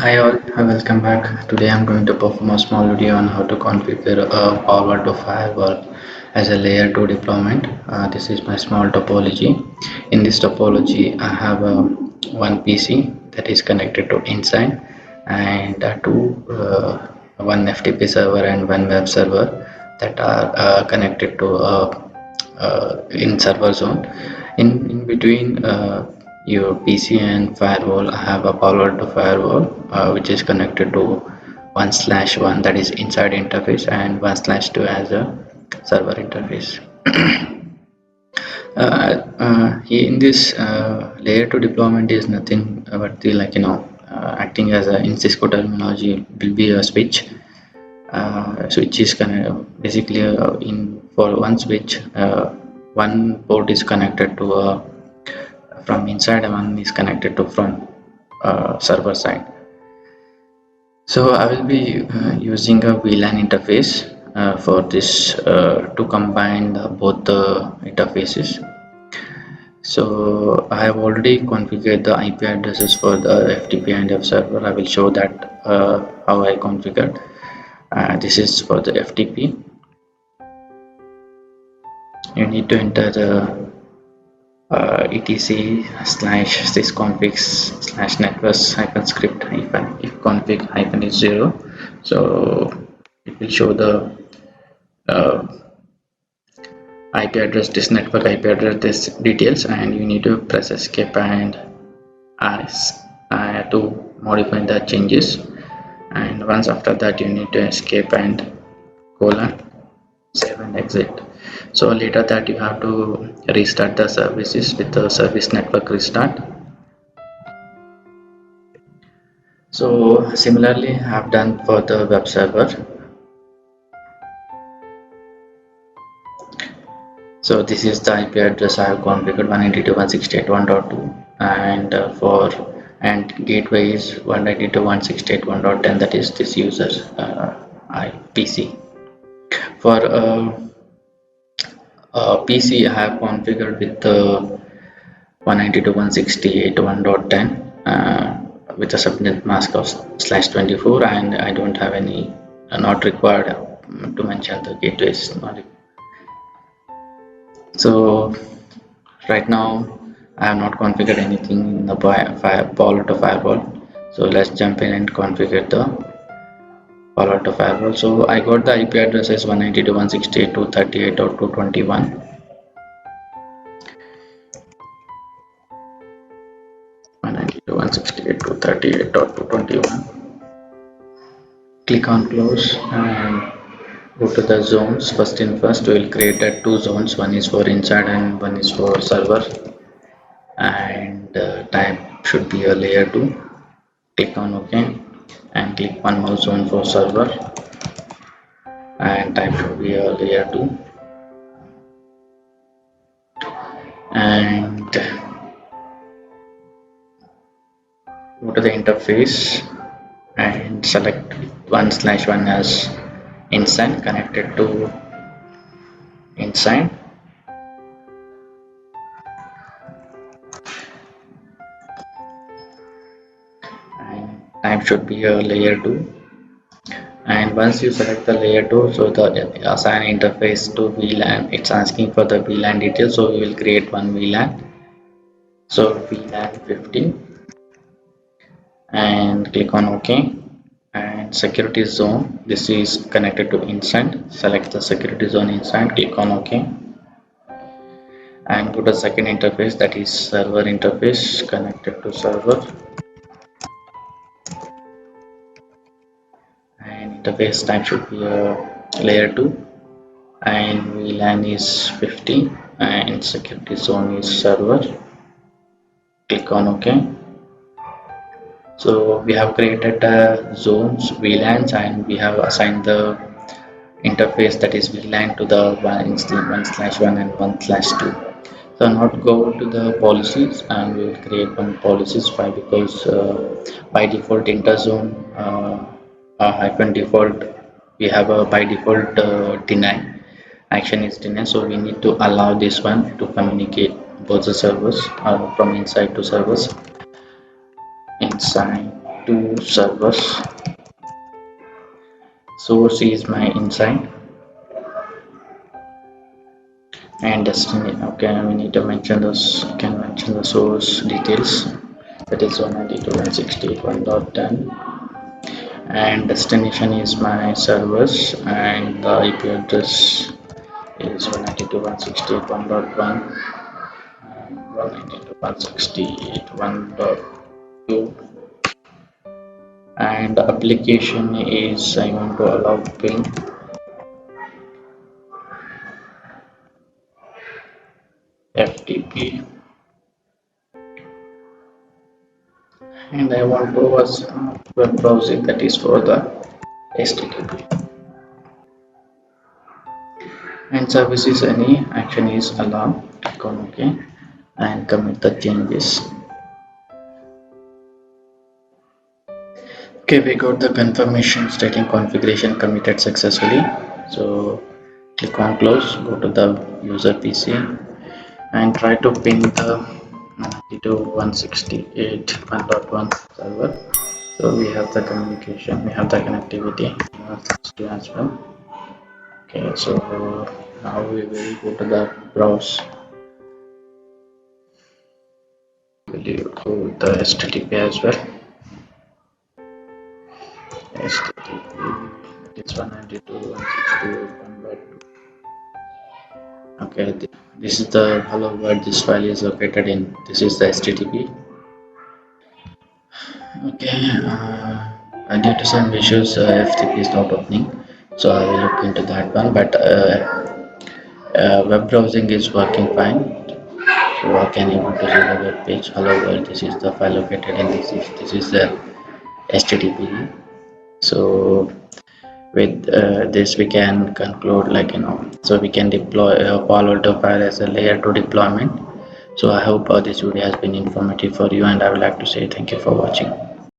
Hi all, welcome back. Today I'm going to perform a small video on how to configure a Power to Firewall as a layer 2 deployment. This is my small topology. In this topology, I have one PC that is connected to inside and one FTP server and one web server that are connected to in server zone. In between your PC and firewall, I have a Palo Alto firewall which is connected to 1/1, that is inside interface, and 1/2 as a server interface. In this layer 2 deployment is nothing but the acting as a in Cisco terminology will be a switch. Switch is basically in for one switch, one port is connected to from inside, and one is connected to from server side. So I will be using a VLAN interface for this to combine both the interfaces. So I have already configured the IP addresses for the FTP and F server. I will show that how I configured. This is for the FTP. You need to enter the etc/sysconfig/networks-script if config is 0. So it will show the uh, IP address, this network IP address, this details, and you need to press escape and to modify the changes. And once after that, you need to escape and save and exit. So later that you have to restart the services with the service network restart. So similarly I have done for the web server. So this is the IP address I have configured, 192.168.1.2, and gateway is 192.168.1.10, that is this user PC. For PC I have configured with the 192.168.1.10 with a subnet mask of /24, and I don't have any not required to mention the gateways. So right now I have not configured anything in the Palo Alto firewall. So let's jump in and configure the Palo Alto firewall. So I got the IP address as 192.168.238.221. 192.168.238.221. Click on close and go to the zones. First in first, we will create two zones. One is for inside and one is for server, and type should be a layer 2. Click on OK and click one more zone for server, and type should be a layer 2. And go to the interface and select 1/1 as inside, connected to inside. And type should be a layer 2. And once you select the layer 2, so the assign interface to VLAN, it's asking for the VLAN details, so we will create one VLAN. So VLAN 50, and click on OK. And security zone, this is connected to inside, select the security zone inside, click on OK, and go to second interface, that is server interface, connected to server, and interface type should be a layer 2, and VLAN is 50, and security zone is server. Click on OK. So we have created zones, VLANs, and we have assigned the interface, that is VLAN, to the 1/1 and 1/2. So now go to the policies, and we will create one policies. Why? Because by default interzone hyphen default, we have a by default deny, action is deny, so we need to allow this one to communicate both the servers from inside to servers, inside two servers. Source is my inside and destiny. Okay, we need to mention this. Can mention the source details. That is 192.168.1.10, and destination is my servers, and the IP address is 192.168.1.1 and 192.168.1.2, and the application is I want to allow ping FTP, and I want to was web browsing, that is for the HTTP, and services any action is allowed. Click on OK and commit the changes. Okay, we got the confirmation stating configuration committed successfully. So click on close, go to the user PC and try to ping the 92.168.1.1 server. So we have the communication, we have the connectivity 160 as well. Okay, so now we will go to the browse. Will you go with the HTTP as well? HTTP, it's 192.168.1.2. Okay, this is the hello world this file is located in. This is the HTTP. Okay, due to some issues, FTP is not opening, so I will look into that one. But web browsing is working fine, so I can able to see the web page. Hello world. This is the file located in this is the HTTP. So with this we can conclude, like so we can deploy Palo Alto file as a layer 2 deployment. So I hope this video has been informative for you, and I would like to say thank you for watching.